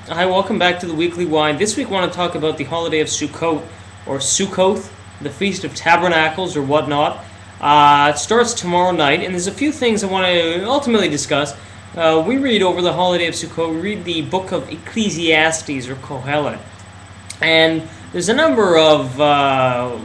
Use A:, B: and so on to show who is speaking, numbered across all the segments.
A: Hi, welcome back to the Weekly Why. This week I want to talk about the holiday of Sukkot, or Sukkoth, the Feast of Tabernacles, or whatnot. It starts tomorrow night, and there's a few things I want to ultimately discuss. We read over the holiday of Sukkot, we read the book of Ecclesiastes, or Kohelet. And there's a number of a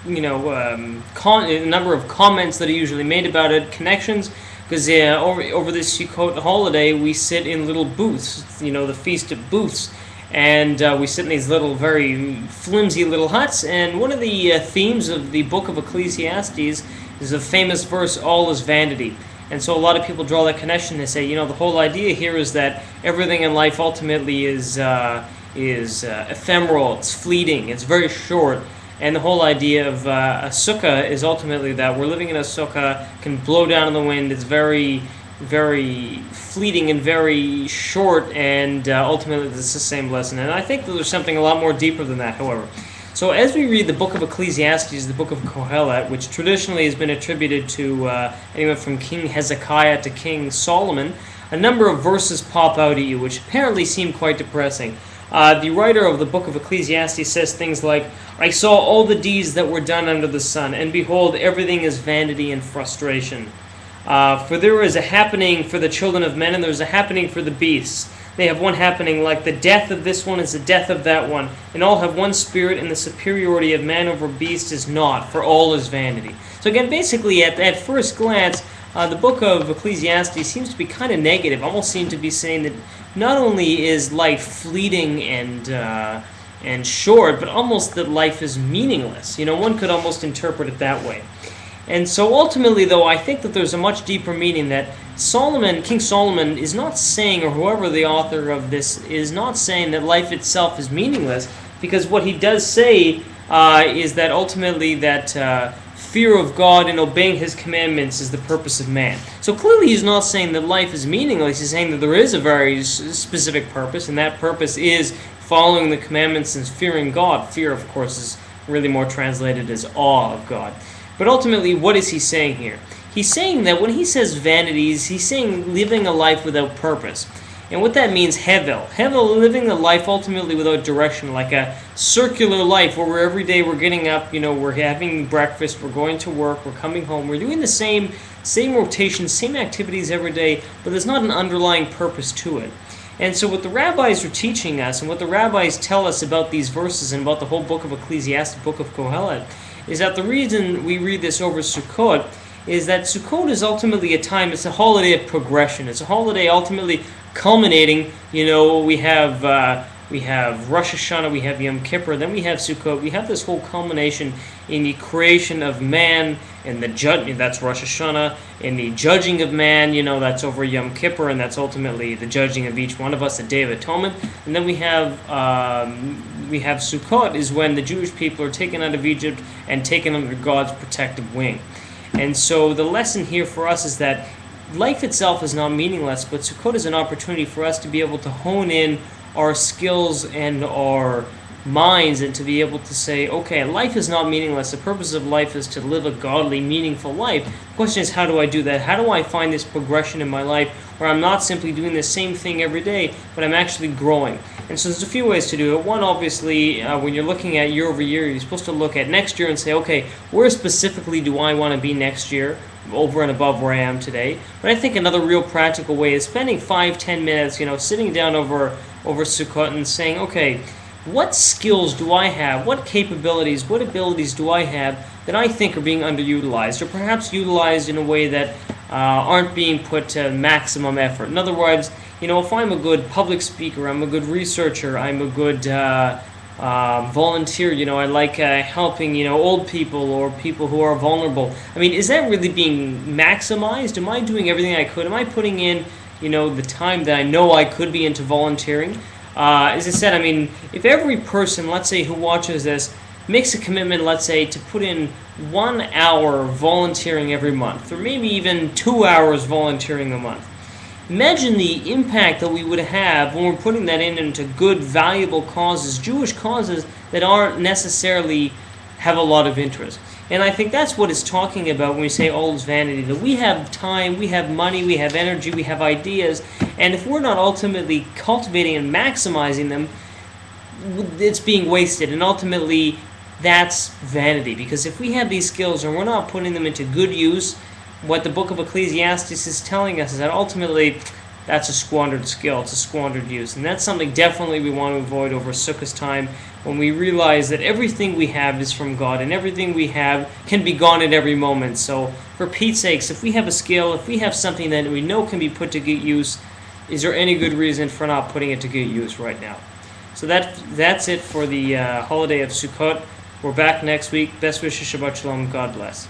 A: number of comments that are usually made about it, connections, because over this Sukkot holiday we sit in little booths, the feast of booths, and we sit in these little, very flimsy little huts. And one of the themes of the book of Ecclesiastes is the famous verse, "All is vanity." And so a lot of people draw that connection. They say, the whole idea here is that everything in life ultimately is ephemeral, it's fleeting, it's very short. And the whole idea of a sukkah is ultimately that we're living in a sukkah, can blow down in the wind, it's very, very fleeting and very short, and ultimately it's the same lesson. And I think that there's something a lot more deeper than that, however. So as we read the book of Ecclesiastes, the book of Kohelet, which traditionally has been attributed to anyone from King Hezekiah to King Solomon, a number of verses pop out at you which apparently seem quite depressing. The writer of the book of Ecclesiastes says things like, "I saw all the deeds that were done under the sun, and behold, everything is vanity and frustration. For there is a happening for the children of men, and there is a happening for the beasts. They have one happening, like the death of this one is the death of that one, and all have one spirit, and the superiority of man over beast is naught, for all is vanity." So again, basically, at first glance, the book of Ecclesiastes seems to be kind of negative, almost seems to be saying that not only is life fleeting and short, but almost that life is meaningless. One could almost interpret it that way. And so ultimately, though, I think that there's a much deeper meaning that King Solomon is not saying, or whoever the author of this is not saying, that life itself is meaningless, because what he does say is that ultimately that fear of God and obeying His commandments is the purpose of man. So clearly he's not saying that life is meaningless. He's saying that there is a very specific purpose, and that purpose is following the commandments and fearing God. Fear, of course, is really more translated as awe of God. But ultimately, what is he saying here? He's saying that when he says vanities, he's saying living a life without purpose. And what that means, hevel, living a life ultimately without direction, like a circular life where every day we're getting up, we're having breakfast, we're going to work, we're coming home, we're doing the same rotations, same activities every day, but there's not an underlying purpose to it. And so what the rabbis are teaching us, and what the rabbis tell us about these verses and about the whole book of Ecclesiastes, book of Kohelet, is that the reason we read this over Sukkot is that Sukkot is ultimately a time, it's a holiday of progression. It's a holiday ultimately culminating, we have Rosh Hashanah, we have Yom Kippur, then we have Sukkot. We have this whole culmination in the creation of man, and the judgment, that's Rosh Hashanah, and the judging of man, that's over Yom Kippur, and that's ultimately the judging of each one of us, the Day of Atonement. And then we have Sukkot, is when the Jewish people are taken out of Egypt and taken under God's protective wing. And so the lesson here for us is that life itself is not meaningless, but Sukkot is an opportunity for us to be able to hone in our skills and our minds, and to be able to say, okay, life is not meaningless. The purpose of life is to live a godly, meaningful life. The question is, how do I do that? How do I find this progression in my life where I'm not simply doing the same thing every day, but I'm actually growing? And so there's a few ways to do it. One, obviously, when you're looking at year over year, you're supposed to look at next year and say, okay, where specifically do I want to be next year, over and above where I am today? But I think another real practical way is spending 5-10 minutes, sitting down over Sukkot and saying, okay, what skills do I have? What capabilities, what abilities do I have that I think are being underutilized, or perhaps utilized in a way that aren't being put to maximum effort? In other words, if I'm a good public speaker, I'm a good researcher, I'm a good volunteer, I like helping, old people or people who are vulnerable. Is that really being maximized? Am I doing everything I could? Am I putting in, the time that I know I could be into volunteering? As I said, if every person, let's say, who watches this makes a commitment, let's say, to put in 1 hour volunteering every month, or maybe even 2 hours volunteering a month, imagine the impact that we would have when we're putting that into good, valuable causes, Jewish causes that aren't necessarily have a lot of interest. And I think that's what it's talking about when we say all is vanity, that we have time, we have money, we have energy, we have ideas, And if we're not ultimately cultivating and maximizing them, it's being wasted, and ultimately that's vanity. Because if we have these skills and we're not putting them into good use, what the book of Ecclesiastes is telling us is that ultimately that's a squandered skill, it's a squandered use. And that's something definitely we want to avoid over Sukkot's time, when we realize that everything we have is from God, and everything we have can be gone at every moment. So for Pete's sakes, if we have a skill, if we have something that we know can be put to good use, is there any good reason for not putting it to good use right now? So that's it for the holiday of Sukkot. We're back next week. Best wishes, Shabbat Shalom. God bless.